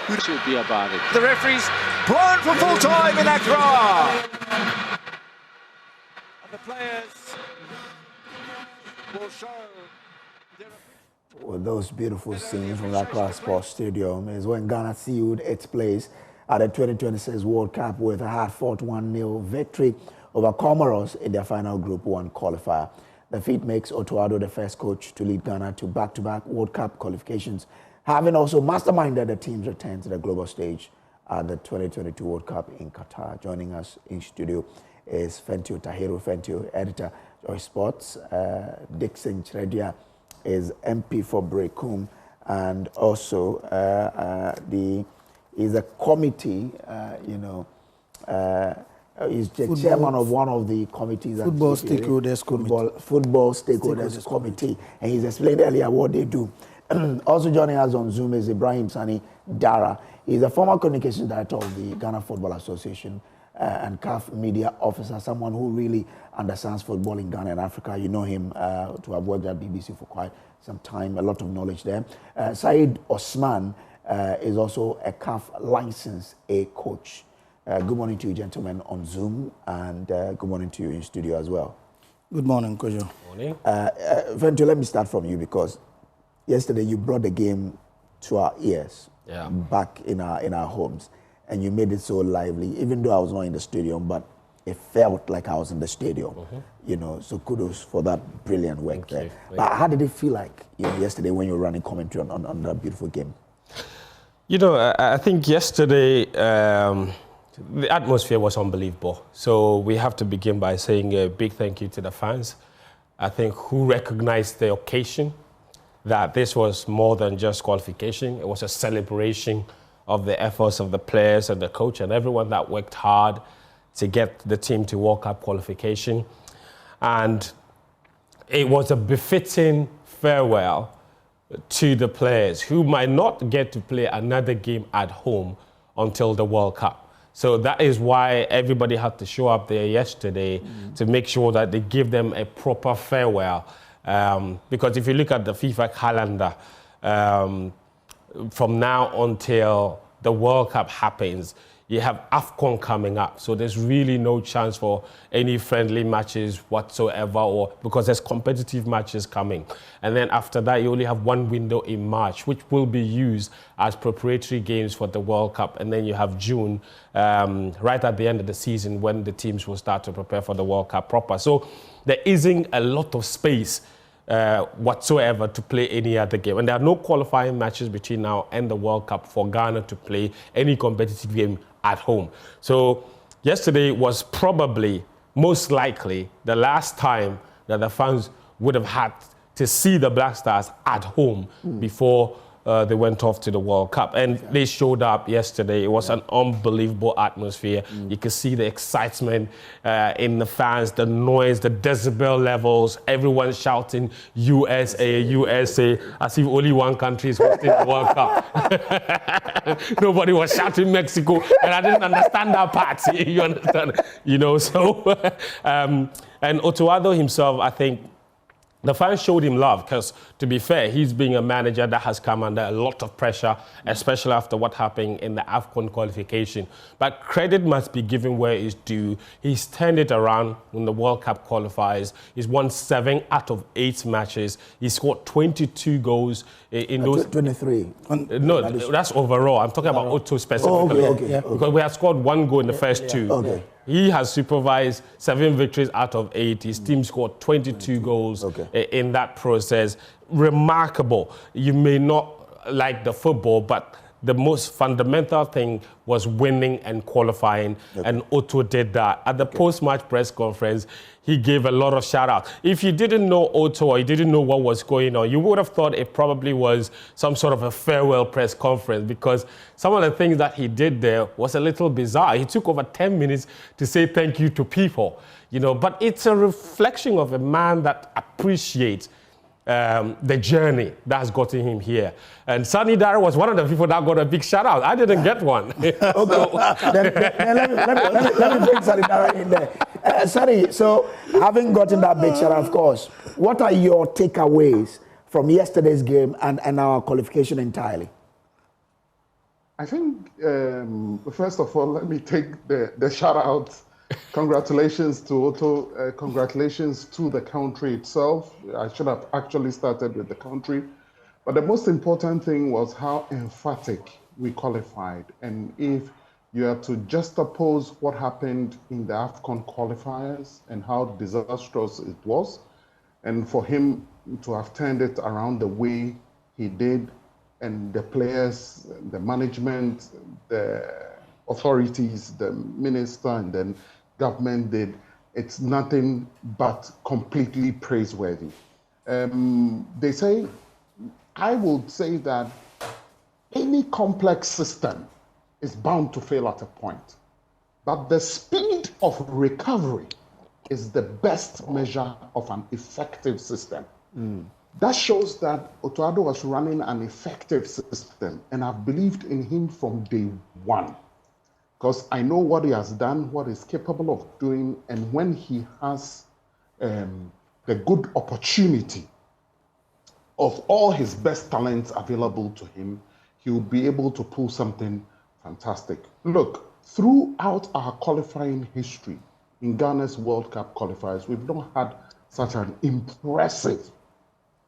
who should be about it. The referee's blown for full time in Accra. And the players will show their... Well, those beautiful scenes from Accra Sports Stadium is when Ghana sealed its place at the 2026 World Cup with a hard-fought 1-0 victory over Comoros in their final Group 1 qualifier. The feat makes Otto Addo the first coach to lead Ghana to back-to-back World Cup qualifications, having also masterminded the team's return to the global stage at the 2022 World Cup in Qatar. Joining us in studio is Fentio Tahiru Fentio, editor of Sports. Dixon Chredia is MP for Brekum, and also is a committee, he's the chairman of one of the committees. Football Stakeholders Committee. And he's explained earlier what they do. Also joining us on Zoom is Ibrahim Sani Dara. He's a former communications director of the Ghana Football Association and CAF media officer, someone who really understands football in Ghana and Africa. You know him to have worked at BBC for quite some time, a lot of knowledge there. Saeed Osman is also a CAF licensed A coach. Good morning to you, gentlemen, on Zoom, and good morning to you in studio as well. Good morning, Kojo. Morning. Vento, let me start from you, because yesterday you brought the game to our ears, back in our homes, and you made it so lively, even though I was not in the stadium, but it felt like I was in the stadium. So kudos for that brilliant work there. But how did it feel like yesterday when you were running commentary on that beautiful game? I think yesterday the atmosphere was unbelievable. So we have to begin by saying a big thank you to the fans, I think, who recognized the occasion, that this was more than just qualification. It was a celebration of the efforts of the players and the coach and everyone that worked hard to get the team to World Cup qualification. And it was a befitting farewell to the players who might not get to play another game at home until the World Cup. So that is why everybody had to show up there yesterday to make sure that they give them a proper farewell. Because if you look at the FIFA calendar, from now until the World Cup happens, you have AFCON coming up. So there's really no chance for any friendly matches whatsoever, or because there's competitive matches coming. And then after that, you only have one window in March, which will be used as preparatory games for the World Cup. And then you have June, right at the end of the season, when the teams will start to prepare for the World Cup proper. So there isn't a lot of space whatsoever to play any other game. And there are no qualifying matches between now and the World Cup for Ghana to play any competitive game at home. So yesterday was probably, most likely, the last time that the fans would have had to see the Black Stars at home before they went off to the World Cup. And they showed up yesterday. It was an unbelievable atmosphere. You could see the excitement in the fans, the noise, the decibel levels, everyone shouting USA, USA, as if only one country is hosting the World Cup. Nobody was shouting Mexico, and I didn't understand that part. You understand? So, and Otto Addo himself, I think, the fans showed him love because, to be fair, he's being a manager that has come under a lot of pressure, especially after what happened in the AFCON qualification. But credit must be given where it's due. He's turned it around when the World Cup qualifies. He's won 7 out of 8 matches. He scored 22 goals in those... 23. No, that's overall. I'm talking about Otto specifically. Okay. Because we have scored 1 goal in the first 2. Okay. He has supervised 7 victories out of 8. His team scored 22 goals in that process. Remarkable. You may not like the football, but the most fundamental thing was winning and qualifying, and Otto did that. At the post-match press conference, he gave a lot of shout-outs. If you didn't know Otto or you didn't know what was going on, you would have thought it probably was some sort of a farewell press conference, because some of the things that he did there was a little bizarre. He took over 10 minutes to say thank you to people, but it's a reflection of a man that appreciates the journey that's gotten him here. And Sani Dara was one of the people that got a big shout out. I didn't get one. Then let me bring Sani Dara in there. Sani, so having gotten that big shout out, of course, what are your takeaways from yesterday's game and our qualification entirely? I think, first of all, let me take the shout out. Congratulations to Otto. Congratulations to the country itself. I should have actually started with the country. But the most important thing was how emphatic we qualified. And if you are to juxtapose what happened in the AFCON qualifiers and how disastrous it was, and for him to have turned it around the way he did, and the players, the management, the authorities, the minister, and then government did, it's nothing but completely praiseworthy. They say, I would say that any complex system is bound to fail at a point, but the speed of recovery is the best measure of an effective system. That shows that Otto Addo was running an effective system, and I've believed in him from day one, because I know what he has done, what he's capable of doing, and when he has the good opportunity of all his best talents available to him, he will be able to pull something fantastic. Look, throughout our qualifying history in Ghana's World Cup qualifiers, we've not had such an impressive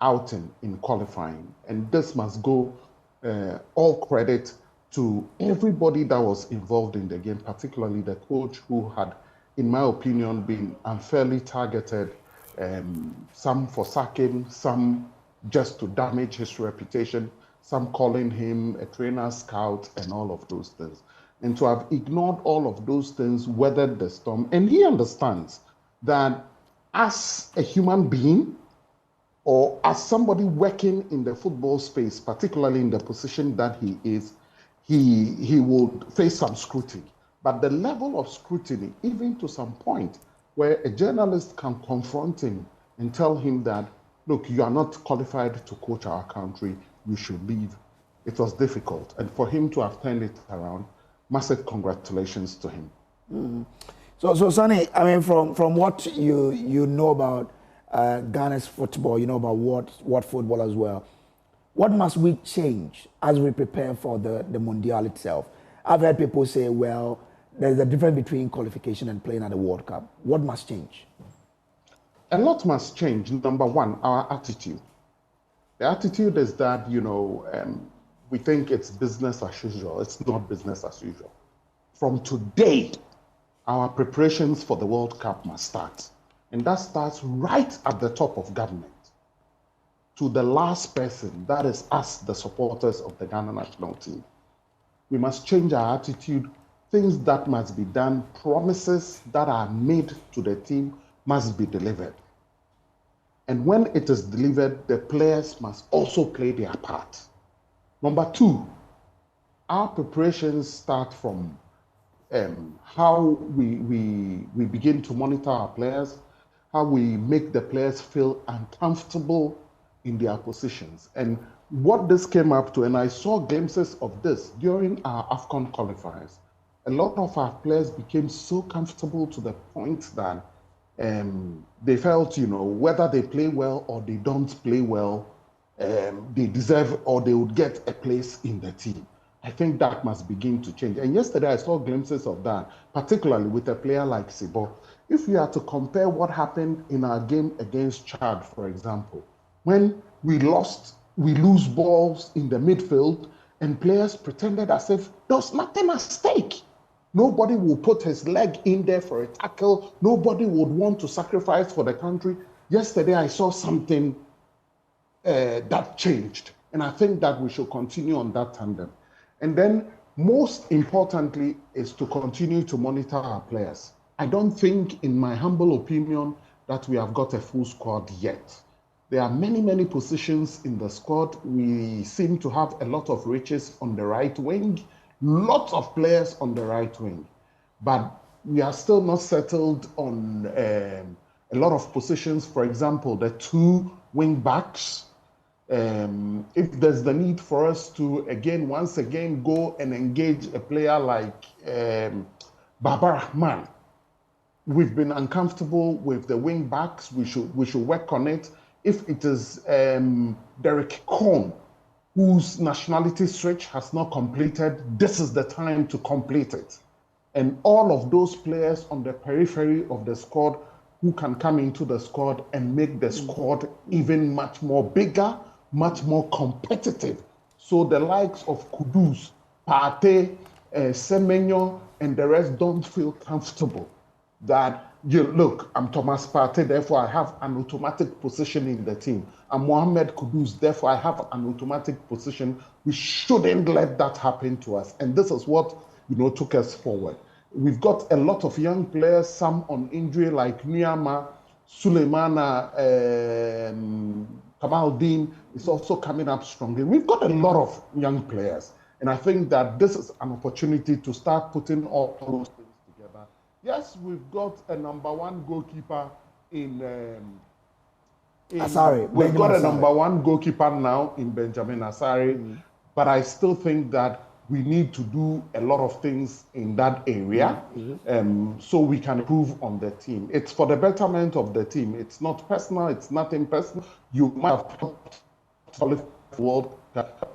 outing in qualifying. And this must go all credit to everybody that was involved in the game, particularly the coach, who had, in my opinion, been unfairly targeted, some for sacking, some just to damage his reputation, some calling him a trainer scout and all of those things. And to have ignored all of those things, weathered the storm. And he understands that as a human being, or as somebody working in the football space, particularly in the position that he is, he would face some scrutiny. But the level of scrutiny, even to some point, where a journalist can confront him and tell him that, look, you are not qualified to coach our country, you should leave. It was difficult. And for him to have turned it around, massive congratulations to him. So Sonny, I mean, from what you know about Ghana's football, you know about what football as well, what must we change as we prepare for the Mundial itself? I've heard people say, well, there's a difference between qualification and playing at the World Cup. What must change? A lot must change. Number one, our attitude. The attitude is that, we think it's business as usual. It's not business as usual. From today, our preparations for the World Cup must start. And that starts right at the top of government, to the last person, that is us, the supporters of the Ghana national team. We must change our attitude. Things that must be done, promises that are made to the team must be delivered. And when it is delivered, the players must also play their part. Number two, our preparations start from how we begin to monitor our players, how we make the players feel uncomfortable in their positions. And what this came up to, and I saw glimpses of this during our AFCON qualifiers, a lot of our players became so comfortable to the point that they felt, whether they play well or they don't play well, they deserve or they would get a place in the team. I think that must begin to change. And yesterday I saw glimpses of that, particularly with a player like Sibo. If we are to compare what happened in our game against Chad, for example, when we lose balls in the midfield and players pretended as if there was nothing at stake. Nobody will put his leg in there for a tackle. Nobody would want to sacrifice for the country. Yesterday, I saw something that changed. And I think that we should continue on that tandem. And then, most importantly, is to continue to monitor our players. I don't think, in my humble opinion, that we have got a full squad yet. There are many, many positions in the squad. We seem to have a lot of riches on the right wing, lots of players on the right wing, but we are still not settled on a lot of positions. For example, the two wing backs. If there's the need for us to once again go and engage a player like Baba Rahman, we've been uncomfortable with the wing backs. We should work on it. If it is Derek Cohn, whose nationality switch has not completed, this is the time to complete it. And all of those players on the periphery of the squad who can come into the squad and make the squad even much more bigger, much more competitive. So the likes of Kudus, Partey, Semenyo, and the rest don't feel comfortable that, look, I'm Thomas Partey, therefore I have an automatic position in the team. I'm Mohamed Kudus, therefore I have an automatic position. We shouldn't let that happen to us. And this is what, took us forward. We've got a lot of young players, some on injury like Niyama, Suleimana, Kamaldeen is also coming up strongly. We've got a lot of young players. And I think that this is an opportunity to start putting all those things together. Yes, we've got a number one goalkeeper in Asari. We've got a number one goalkeeper now in Benjamin Asari, but I still think that we need to do a lot of things in that area so we can improve on the team. It's for the betterment of the team. It's not personal. It's nothing personal. You might have World Cup,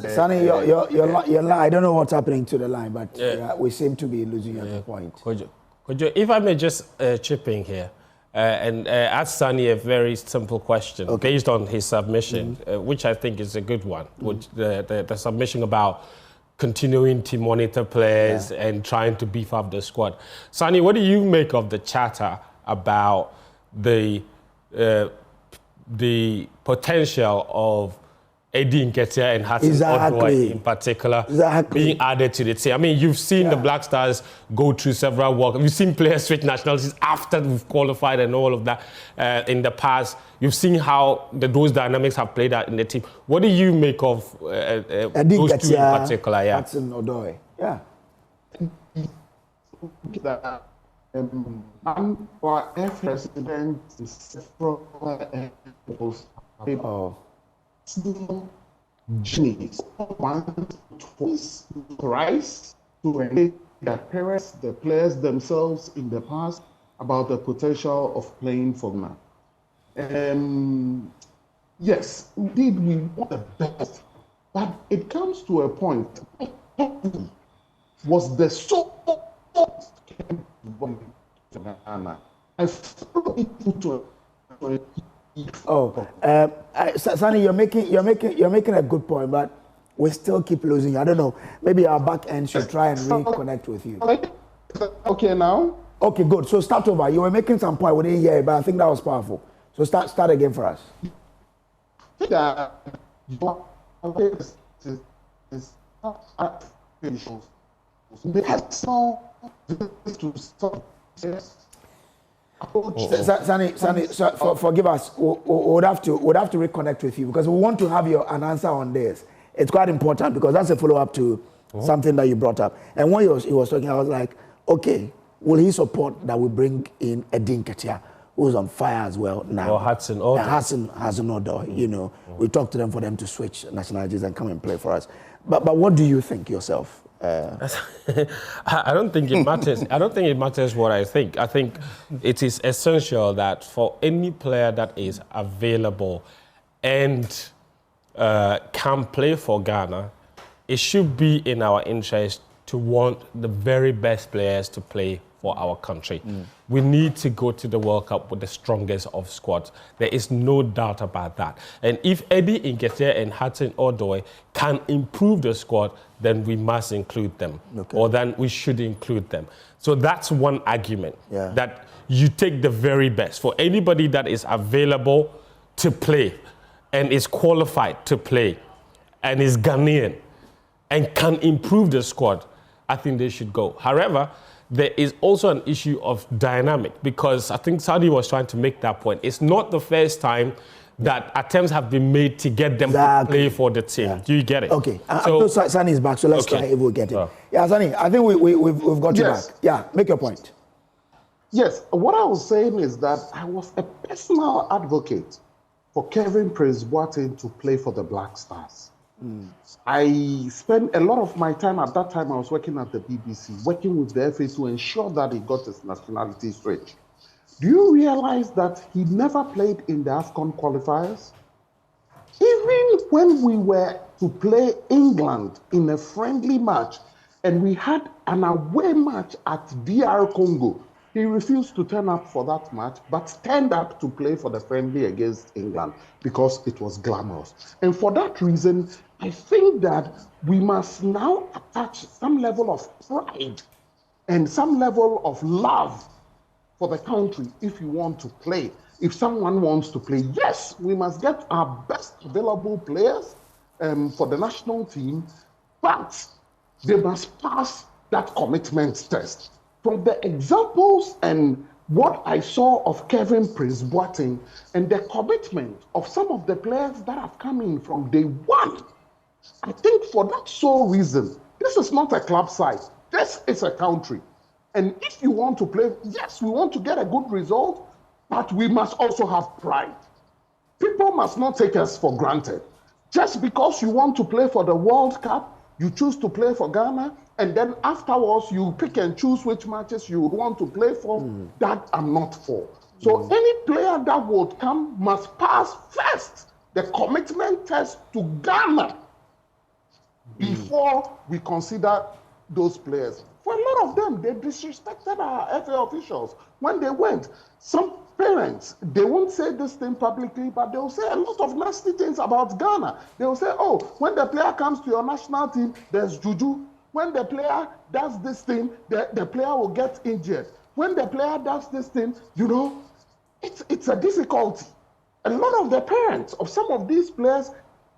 Sonny, I don't know what's happening to the line, but we seem to be losing at the point. Kojo, if I may just chip in here and ask Sonny a very simple question based on his submission, which I think is a good one, which the submission about continuing to monitor players and trying to beef up the squad. Sonny, what do you make of the chatter about the potential of Eddie Nketiah and Hudson Odoi in particular being added to the team? I mean, you've seen the Black Stars go through several World Cups. You've seen players switch nationalities after we've qualified and all of that in the past. You've seen how those dynamics have played out in the team. What do you make of those two in particular? Yeah. Hudson Odoi. Yeah. I'm for president several journeys, once, twice, thrice, to engage their parents, the players themselves in the past about the potential of playing for now. Yes, indeed, we want the best, but it comes to a point. Was the so I follow it to Sonny, you're making a good point, but we still keep losing. I don't know. Maybe our back end should try and reconnect with you. Okay, now. Okay, good. So start over. You were making some point. We didn't hear it, but I think that was powerful. So start again for us. Sonny, forgive us. We would have to reconnect with you because we want to have an answer on this. It's quite important because that's a follow-up to something that you brought up. And when he was talking, I was like, okay, will he support that we bring in Eddie Nketiah, who's on fire as well now? Or Hudson Odoi. Hudson Odoi, we talked to them for them to switch nationalities and come and play for us. But what do you think yourself? I don't think it matters. I don't think it matters what I think. I think it is essential that for any player that is available and can play for Ghana, it should be in our interest to want the very best players to play for our country. We need to go to the World Cup with the strongest of squads. There is no doubt about that. And if Eddie Nketiah and Hudson Odoi can improve the squad, then we must include them, or then we should include them. So that's one argument, that you take the very best. For anybody that is available to play and is qualified to play and is Ghanaian and can improve the squad, I think they should go. However, there is also an issue of dynamic because I think Saudi was trying to make that point. It's not the first time that attempts have been made to get them to play for the team. Yeah. Do you get it? Okay. So Sunny is back, so let's try if we'll get it. Yeah, Sunny, I think we've got you back. Yeah, make your point. Yes, what I was saying is that I was a personal advocate for Kevin Prince Boateng to play for the Black Stars. I spent a lot of my time at that time. I was working at the BBC, working with the FA to ensure that he got his nationality straight. Do you realize that he never played in the AFCON qualifiers? Even when we were to play England in a friendly match and we had an away match at DR Congo, he refused to turn up for that match, but turned up to play for the friendly against England because it was glamorous. And for that reason, I think that we must now attach some level of pride and some level of love for the country if you want to play. If someone wants to play, yes, we must get our best available players for the national team, but they must pass that commitment test. From the examples and what I saw of Kevin Prince Boateng and the commitment of some of the players that have come in from day one, I think for that sole reason, this is not a club side, this is a country. And if you want to play, yes, we want to get a good result, but we must also have pride. People must not take us for granted. Just because you want to play for the World Cup, you choose to play for Ghana, and then afterwards you pick and choose which matches you would want to play for, that I'm not for. So any player that would come must pass first the commitment test to Ghana before we consider those players. For a lot of them, they disrespected our FA officials when they went. Some parents, they won't say this thing publicly, but they'll say a lot of nasty things about Ghana. They'll say, oh, when the player comes to your national team, there's juju. When the player does this thing, the player will get injured. When the player does this thing, you know, it's a difficulty. A lot of the parents of some of these players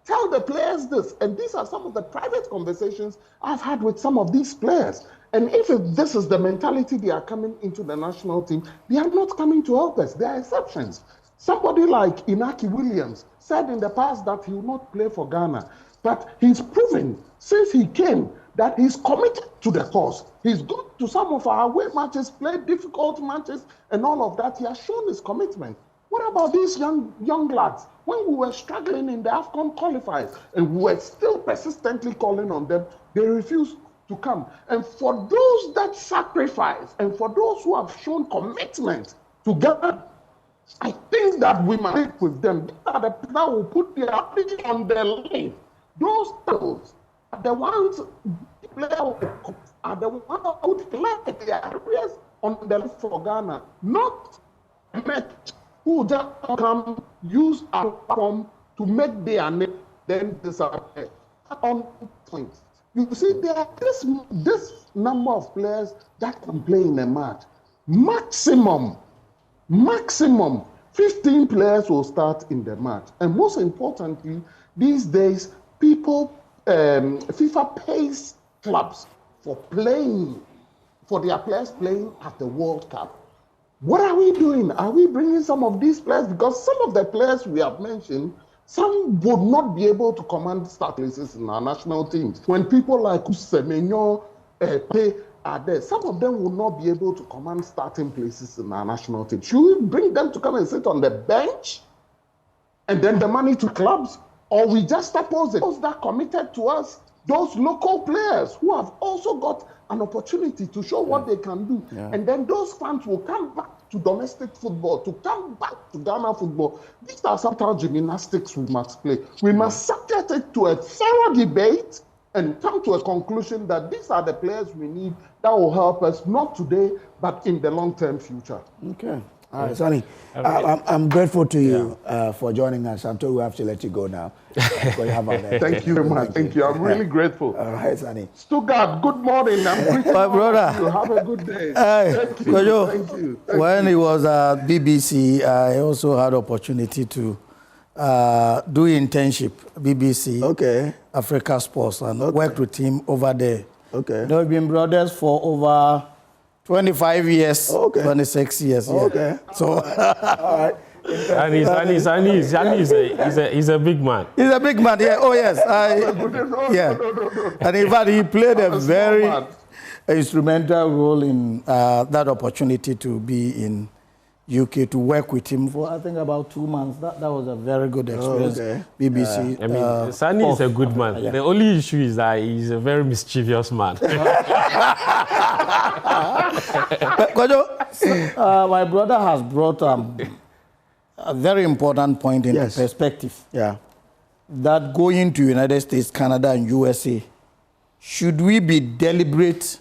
tell the players this, and these are some of the private conversations I've had with some of these players. And if this is the mentality they are coming into the national team, they are not coming to help us. There are exceptions. Somebody like Inaki Williams said in the past that he will not play for Ghana, but he's proven since he came that he's committed to the cause. He's gone to some of our away matches, played difficult matches, and all of that. He has shown his commitment. What about these young lads? When we were struggling in the AFCON qualifiers and we were still persistently calling on them, they refused to come. And for those that sacrifice and for those who have shown commitment to Ghana, I think that we must stick with them. These are the people that will put their ability on their line. Those titles are the ones are the ones who declare their careers on the list for Ghana, not met who just come use our platform to make their name then disappear. On point. You see, there are this number of players that can play in a match. Maximum 15 players will start in the match. And most importantly, these days, FIFA pays clubs for their players playing at the World Cup. What are we doing? Are we bringing some of these players? Because some of the players we have mentioned, some would not be able to command start places in our national teams. When people like Semenyo, are there, some of them will not be able to command starting places in our national team. Should we bring them to come and sit on the bench and then the money to clubs? Or we just suppose those that committed to us, those local players who have also got an opportunity to show what they can do. Yeah. And then those fans will come back to domestic football, to come back to Ghana football. These are sometimes gymnastics we must play. We must subject it to a thorough debate and come to a conclusion that these are the players we need that will help us, not today, but in the long-term future. Okay. All right, Sonny, I'm grateful to you for joining us. I'm told we have to let you go now. Thank you very much. Thank you. I'm really grateful. All right, Sonny. Stuttgart, good morning. I'm grateful. My brother. You have a good day. Thank you. Thank you. When he was at BBC, I also had opportunity to do internship, BBC, Africa Sports, and worked with him over there. Okay. We've been brothers for over 25 years, 26 years. Okay. So, all right. And he's a big man. He's a big man, yeah. Oh, yes. Yeah. And in fact, he played a very instrumental role in that opportunity to be in UK to work with him for, I think, about 2 months. That was a very good experience. BBC. I mean, Sani is a good man. The only issue is that he's a very mischievous man. My brother has brought a very important point into perspective. Yeah. That going to United States, Canada, and USA, should we be deliberate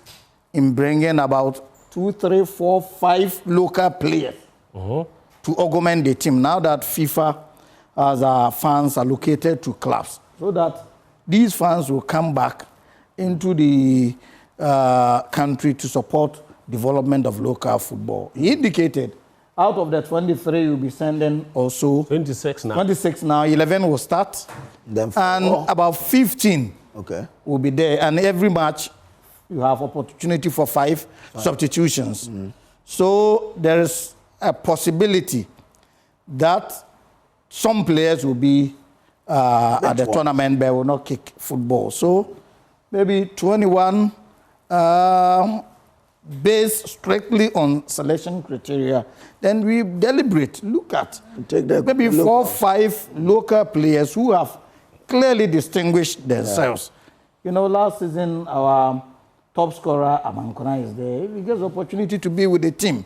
in bringing about 2, 3, 4, 5 local players to augment the team now that FIFA has funds allocated to clubs, so that these funds will come back into the country to support development of local football? He indicated out of the 23, you'll be sending also 26 now. 26 now, 11 will start, and about 15 will be there. And every match, you have opportunity for 5 substitutions. So there is a possibility that some players will be at the tournament but will not kick football. So maybe 21 based strictly on selection criteria. Then we deliberate, look at maybe 4 or 5 local players who have clearly distinguished themselves. You know, last season our top scorer Amankona is there. He gets opportunity to be with the team.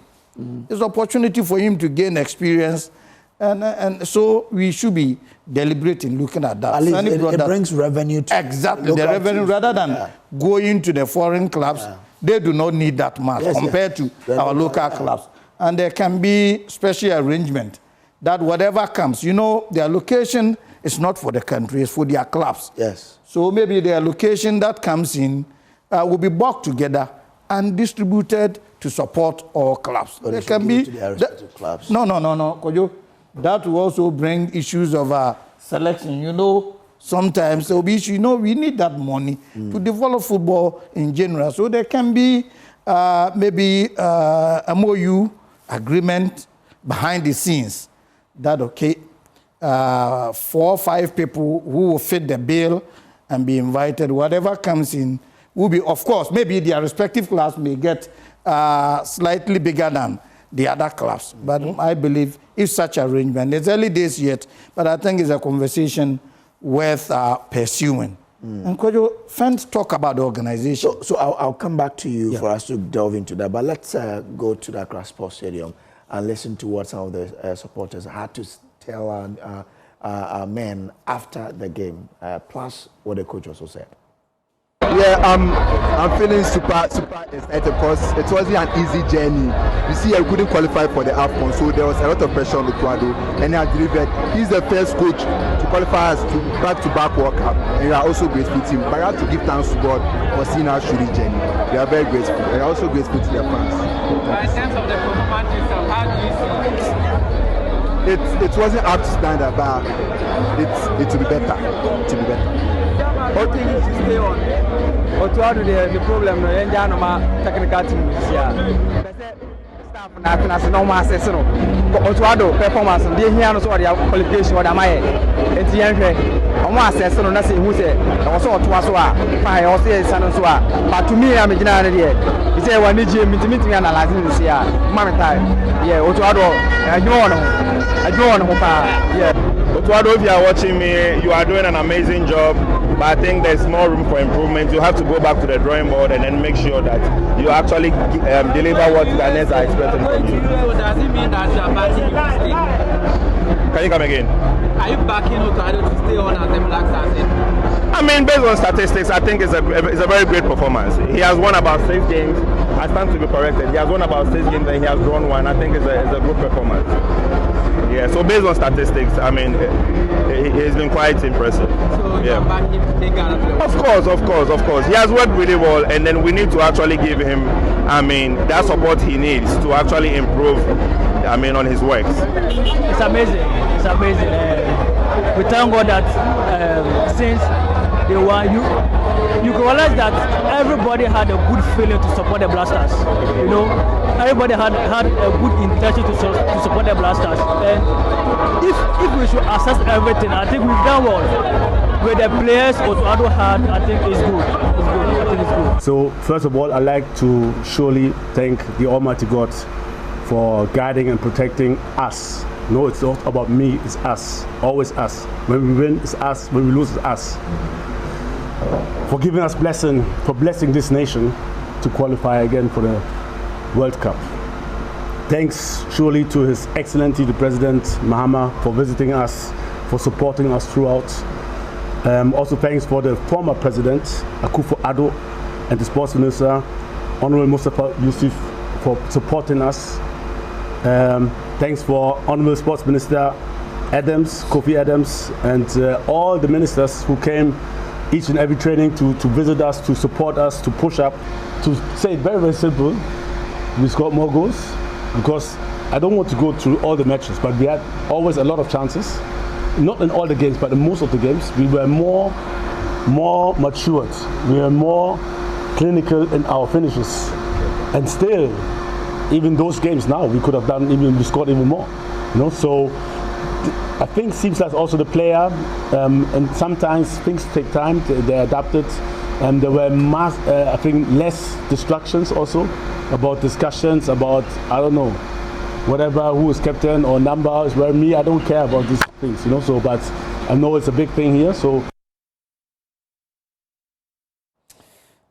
It's opportunity for him to gain experience, and so we should be deliberate in looking at that. At least it brings revenue to the revenue teams. Rather than going to the foreign clubs. They do not need that much compared to our local clubs. And there can be special arrangement that whatever comes, you know, the allocation is not for the country, it's for their clubs. Yes. So maybe the allocation that comes in will be brought together and distributed to support all clubs. Or there can be to their respective clubs. No. Kojo, that will also bring issues of selection. You know, sometimes there will be issues. You know, we need that money to develop football in general. So there can be maybe a MOU agreement behind the scenes that, 4 or 5 people who will fit the bill and be invited, whatever comes in, will be, of course, maybe their respective clubs may get slightly bigger than the other clubs. But I believe if such arrangement, it's early days yet, but I think it's a conversation worth pursuing. And could you first talk about the organization? So I'll come back to you for us to delve into that, but let's go to the Accra Sports Stadium and listen to what some of the supporters had to tell our men after the game, plus what the coach also said. Yeah, I'm feeling super excited because it wasn't an easy journey. You see, I couldn't qualify for the AFCON, so there was a lot of pressure on Otto Addo, and I delivered. He's the first coach to qualify us to back-to-back World Cup, and we are also grateful to him. But I have to give thanks to God for seeing our shooting journey. We are very grateful, and we are also grateful to the fans. In terms of the performance itself, how do you see it? It wasn't up to standard, but it will be better. It will be better. What thing is to stay on? Otto Addo, the problem no enja no ma technical team is here. Staff na tena no ma assess no. Otto Addo performance dey here no so their qualification or am I enti yenhwe. Omo assess no na say hu say e wo so Otto aso a fine o say san so a but to me am gina na dey. He say one DJ meeting analyze this here. Ma me tie. Yeah, Otto Addo adwo no pa. Yeah. Otto Addo, if you are watching me, you are doing an amazing job. But I think there's more room for improvement. You have to go back to the drawing board and then make sure that you actually deliver what the Ghanaians are expecting from you. So does it mean that you are backing him to stay? Can you come again? Are you backing Otto Addo to stay on as the Black Stars? I mean, based on statistics, I think it's a very great performance. He has won about 6 games. I stand to be corrected. He has won about 6 games and he has drawn 1. I think it's a good performance. Yeah, so based on statistics, I mean, he's been quite impressive. So you are backing him to take Ghana to the Of course. He has worked really well, and then we need to actually give him, I mean, that support he needs to actually improve, I mean, on his works. It's amazing. We thank God that since they won, you can realize that everybody had a good feeling to support the Blasters. You know, everybody had a good intention to support the Blasters. And if we should assess everything, I think we've done well. With the players Otto Addo had, I think it's good. I think it's good. So first of all, I'd like to surely thank the Almighty God for guiding and protecting us. No, it's not about me, it's us, always us. When we win, it's us, when we lose, it's us. For giving us blessing, for blessing this nation to qualify again for the World Cup. Thanks surely to His Excellency the President Mahama for visiting us, for supporting us throughout. Also thanks for the former President Otto Addo and the Sports Minister Honorable Mustafa Yusuf for supporting us. Thanks for Honorable Sports Minister Adams, Kofi Adams, and all the ministers who came each and every training to visit us, to support us, to push up. To say it very, very simple, we scored more goals because I don't want to go through all the matches, but we had always a lot of chances. Not in all the games, but in most of the games, we were more matured. We were more clinical in our finishes. And still, even those games now, we could have done we scored even more. You know, so I think seems like also the player, and sometimes things take time. They adapted, and there were I think less distractions also about discussions about I don't know, whatever who is captain or number is where me. I don't care about these things, you know. So, but I know it's a big thing here. So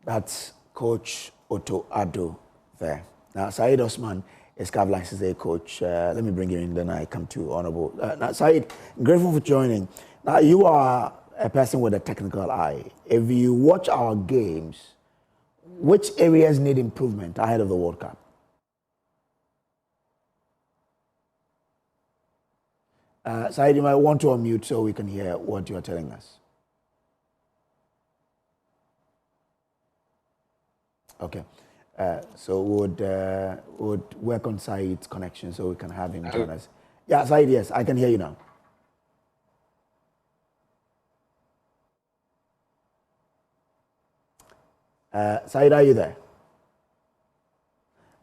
that's Coach Otto Addo there. Now, Said Osman is Cavaliers as a coach. Let me bring you in, then I come to Honorable. Now, Said, grateful for joining. Now, you are a person with a technical eye. If you watch our games, which areas need improvement ahead of the World Cup? Said, you might want to unmute so we can hear what you are telling us. Okay. So would work on Said's connection so we can have him join us. Yeah, Said, yes, I can hear you now. Said, are you there?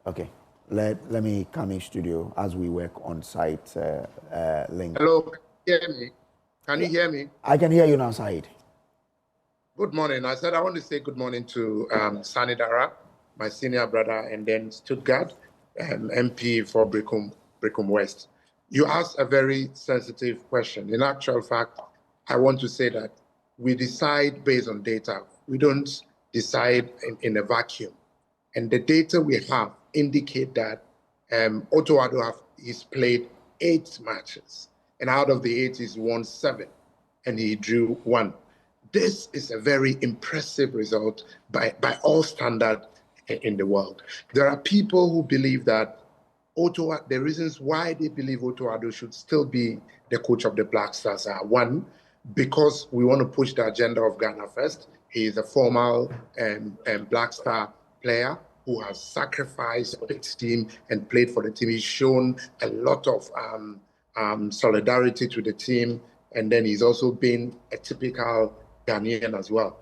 Okay, let me come in studio as we work on Said's link. Hello, can you hear me? Can you hear me? I can hear you now, Said. Good morning. I said I want to say good morning to Sani Dara, my senior brother, and then Stuttgart, MP for Brecum West. You asked a very sensitive question. In actual fact, I want to say that we decide based on data. We don't decide in a vacuum. And the data we have indicate that Otto Addo he's played 8 matches. And out of the 8, he's won 7. And he drew 1. This is a very impressive result by all standards in the world. There are people who believe that the reasons why they believe Otto Addo should still be the coach of the Black Stars are, 1, because we want to push the agenda of Ghana first. He is a former Black Star player who has sacrificed for the team and played for the team. He's shown a lot of solidarity to the team, and then he's also been a typical Ghanaian as well.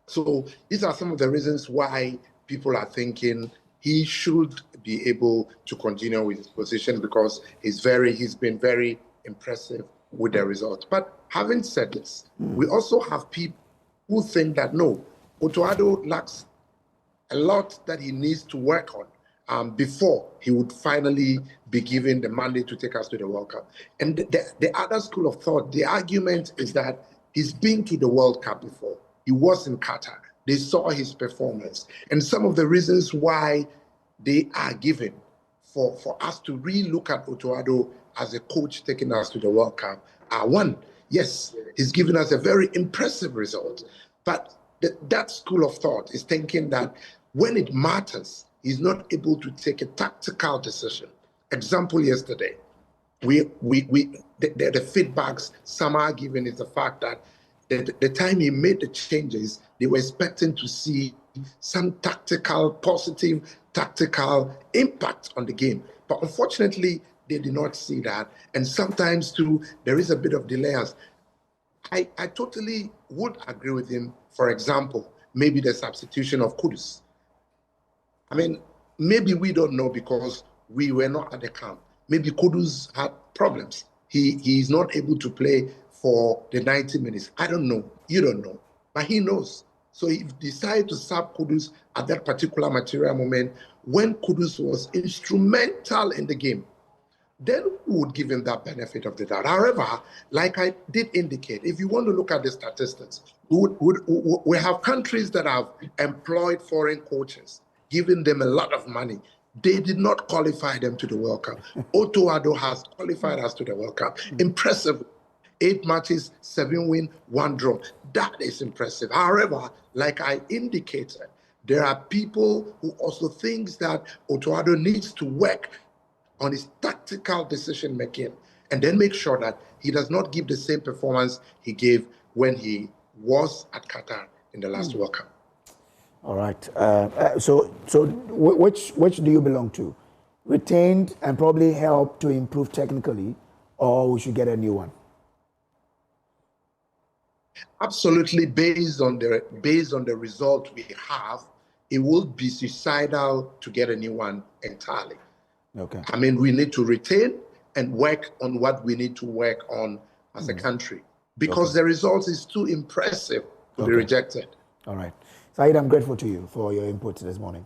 So these are some of the reasons why people are thinking he should be able to continue with his position, because he's been very impressive with the result. But having said this, we also have people who think that no, Otto Addo lacks a lot that he needs to work on before he would finally be given the mandate to take us to the World Cup. And the other school of thought, the argument is that he's been to the World Cup before. He was in Qatar. They saw his performance. And some of the reasons why they are given for us to re-look at Otto Addo as a coach taking us to the World Cup are, 1, yes, he's given us a very impressive result. But that school of thought is thinking that when it matters, he's not able to take a tactical decision. Example yesterday, the feedbacks some are given is the fact that the time he made the changes, they were expecting to see some positive tactical impact on the game. But unfortunately, they did not see that. And sometimes too, there is a bit of delay. I totally would agree with him. For example, maybe the substitution of Kudus. I mean, maybe we don't know because we were not at the camp. Maybe Kudus had problems. He is not able to play for the 90 minutes. I don't know. You don't know. But he knows. So he decided to sub Kudus at that particular material moment when Kudus was instrumental in the game. Then we would give him that benefit of the doubt. However, like I did indicate, if you want to look at the statistics, we have countries that have employed foreign coaches, giving them a lot of money. They did not qualify them to the World Cup. Otto Addo has qualified us to the World Cup. Impressive. 8 matches, 7 wins, 1 draw. That is impressive. However, like I indicated, there are people who also think that Otto Addo needs to work on his tactical decision-making and then make sure that he does not give the same performance he gave when he was at Qatar in the last World Cup. All right. So which do you belong to? Retained and probably help to improve technically, or we should get a new one? Absolutely, based on the result we have, it will be suicidal to get a new one entirely. Okay. I mean, we need to retain and work on what we need to work on as a country because the result is too impressive to be rejected. All right. Saeed, I'm grateful to you for your input this morning.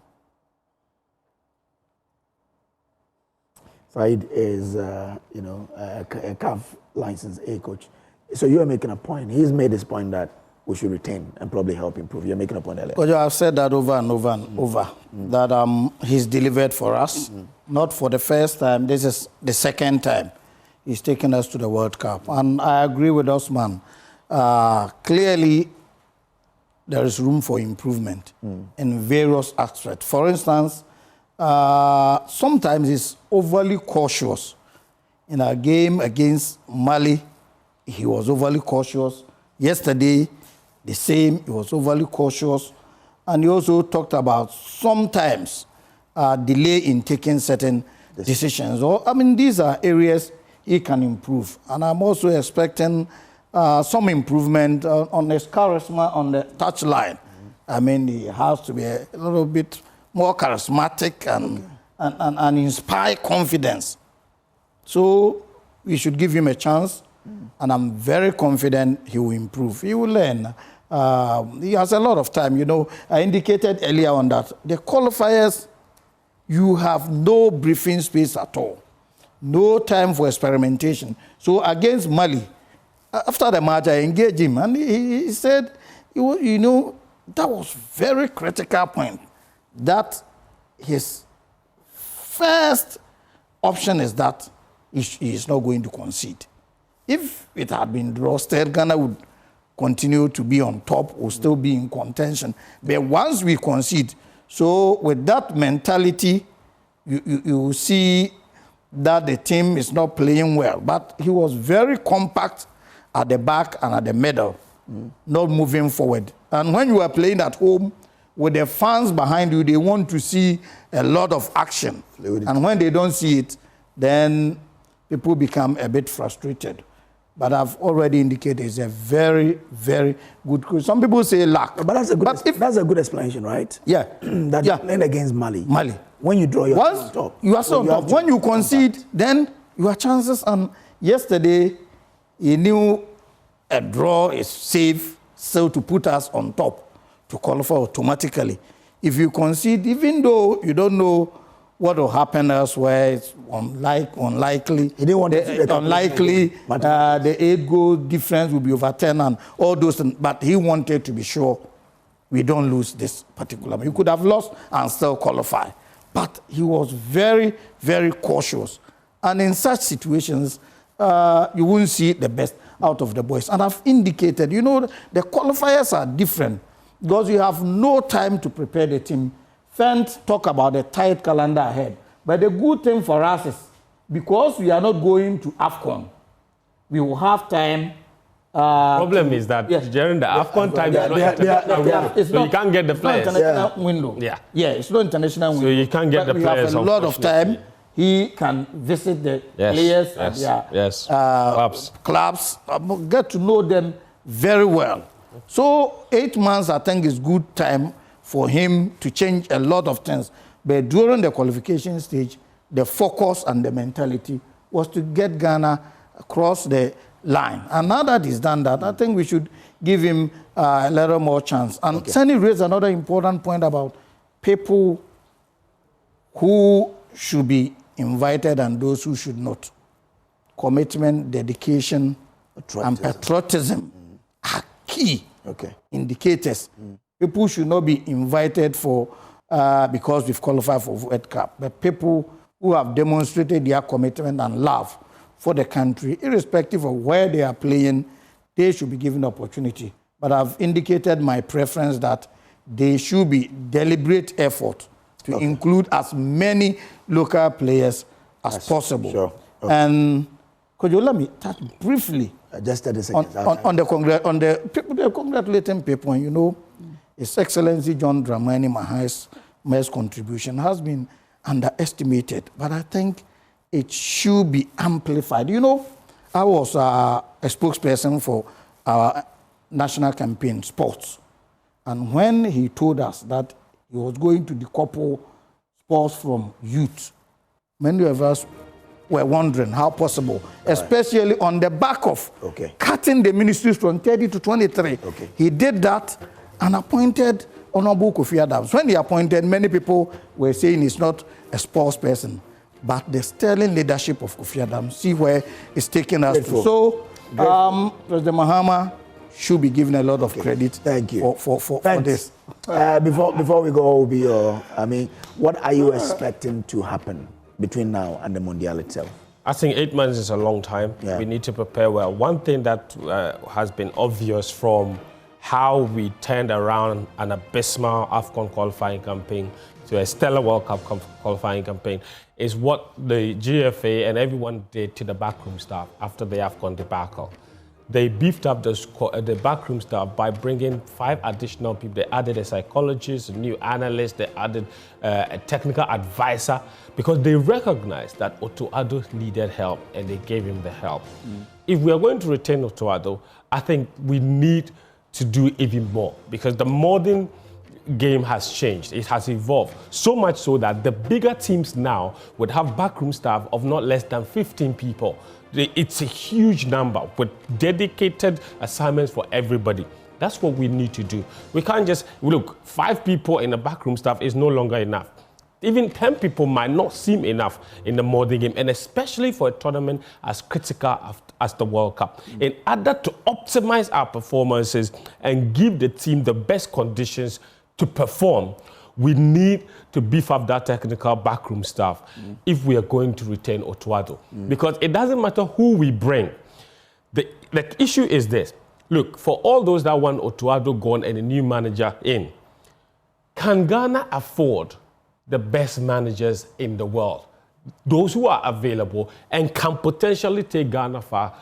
Saeed is, a CAF licensed A coach. So you are making a point. He's made this point that we should retain and probably help improve. You're making a point earlier. Coach, I've said that over and over and over, that he's delivered for us, not for the first time. This is the second time he's taken us to the World Cup. And I agree with Osman. Clearly, there is room for improvement in various aspects. For instance, sometimes he's overly cautious. In a game against Mali, he was overly cautious. Yesterday, the same, he was overly cautious. And he also talked about sometimes delay in taking certain decisions. These are areas he can improve. And I'm also expecting some improvement on his charisma on the touchline. He has to be a little bit more charismatic and inspire confidence. So we should give him a chance. And I'm very confident he will improve. He will learn. He has a lot of time. I indicated earlier on that the qualifiers, you have no briefing space at all. No time for experimentation. So against Mali, after the match, I engaged him. And he said, that was very critical point. That his first option is that he is not going to concede. If it had been draw, still Ghana would continue to be on top or still be in contention. But once we concede, so with that mentality, you see that the team is not playing well. But he was very compact at the back and at the middle, not moving forward. And when you are playing at home with the fans behind you, they want to see a lot of action. And when they don't see it, then people become a bit frustrated. But I've already indicated it's a very, very good coach. Some people say luck. But that's a good explanation, right? Yeah. You're playing against Mali. When you draw, you're on top. You are on top. When you concede, then your chances. And yesterday, he knew a draw is safe, so to put us on top, to qualify automatically. If you concede, even though you don't know what will happen elsewhere, it's unlikely. He didn't want to unlikely. The 8-goal difference will be overturned and all those things. But he wanted to be sure we don't lose this particular one. You could have lost and still qualify. But he was very, very cautious. And in such situations, you won't see the best out of the boys. And I've indicated, the qualifiers are different because you have no time to prepare the team. Fent talk about the tight calendar ahead. But the good thing for us is because we are not going to AFCON, we will have time. Problem is that during the AFCON time, so you can't get the players. It's not international window. Yeah, it's not international window. So you can't get the players. We have a lot of time. He can visit the players and clubs, get to know them very well. So 8 months, I think, is good time for him to change a lot of things. But during the qualification stage, the focus and the mentality was to get Ghana across the line. And now that he's done that, I think we should give him a little more chance. And Sani raised another important point about people who should be invited and those who should not. Commitment, dedication, and patriotism are key indicators. People should not be invited for because we've qualified for World Cup, but people who have demonstrated their commitment and love for the country, irrespective of where they are playing, they should be given the opportunity. But I've indicated my preference that they should be deliberate effort to include as many local players as possible. Sure. And could you let me touch briefly just 30 seconds on the people, they're congratulating people, and you know, His Excellency John Dramani Mahai's contribution has been underestimated, but I think it should be amplified. You know, I was a spokesperson for our national campaign, sports, and when he told us that he was going to decouple sports from youth, many of us were wondering how possible, especially on the back of cutting the ministries from 30 to 23. He did that and appointed Honorable Kofi Adams. When he appointed, many people were saying he's not a sports person, but the sterling leadership of Kofi Adams, see where it's taking us to. So, President Mahama should be given a lot of credit for this. Before we go, I mean, what are you expecting to happen between now and the Mundial itself? I think 8 months is a long time. We need to prepare well. One thing that has been obvious from how we turned around an abysmal AFCON qualifying campaign to a stellar World Cup qualifying campaign is what the GFA and everyone did to the backroom staff after the AFCON debacle. They beefed up the backroom staff by bringing 5 additional people. They added a psychologist, a new analyst, they added a technical advisor, because they recognized that Otto Addo needed help and they gave him the help. If we are going to retain Otto Addo, I think we need to do even more, because the modern game has changed. It has evolved so much so that the bigger teams now would have backroom staff of not less than 15 people. It's a huge number with dedicated assignments for everybody. That's what we need to do. We can't just, look, 5 people in the backroom staff is no longer enough. Even 10 people might not seem enough in the modern game, and especially for a tournament as critical as the World Cup. In order to optimize our performances and give the team the best conditions to perform, we need to beef up that technical backroom staff if we are going to retain Otto Addo. Because it doesn't matter who we bring. The issue is this. Look, for all those that want Otto Addo gone and a new manager in, can Ghana afford the best managers in the world? Those who are available and can potentially take Ghana far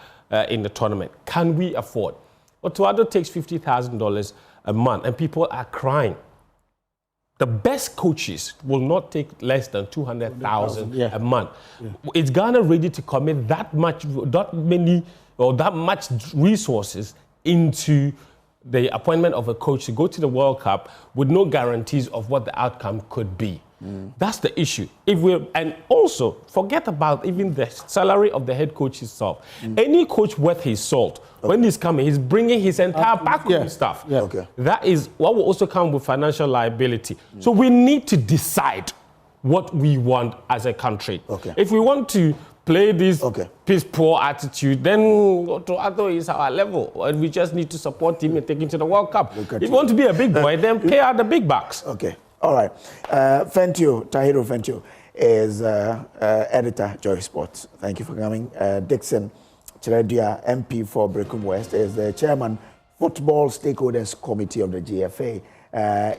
in the tournament. Can we afford? Otto Addo takes $50,000 a month and people are crying. The best coaches will not take less than $200,000 a month. Is Ghana ready to commit that much resources into the appointment of a coach to go to the World Cup with no guarantees of what the outcome could be? That's the issue. And also, forget about even the salary of the head coach himself. Any coach worth his salt, when he's coming, he's bringing his entire backroom staff. That is what will also come with financial liability. So we need to decide what we want as a country. If we want to play this piss-poor attitude, then Otto Addo is our level. And we just need to support him and take him to the World Cup. If you want to be a big boy, then pay out the big bucks. All right. Fentio, Tahiro Fentio is editor, Joy Sports. Thank you for coming. Dixon Chiredia, MP for Brekum West, is the chairman, Football Stakeholders Committee of the GFA.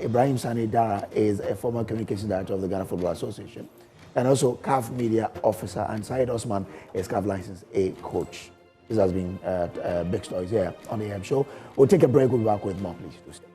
Ibrahim Sani Dara is a former communications director of the Ghana Football Association, and also CAF media officer, and Said Osman is CAF License A coach. This has been big stories here on the AM show. We'll take a break. We'll be back with more. Please do stay.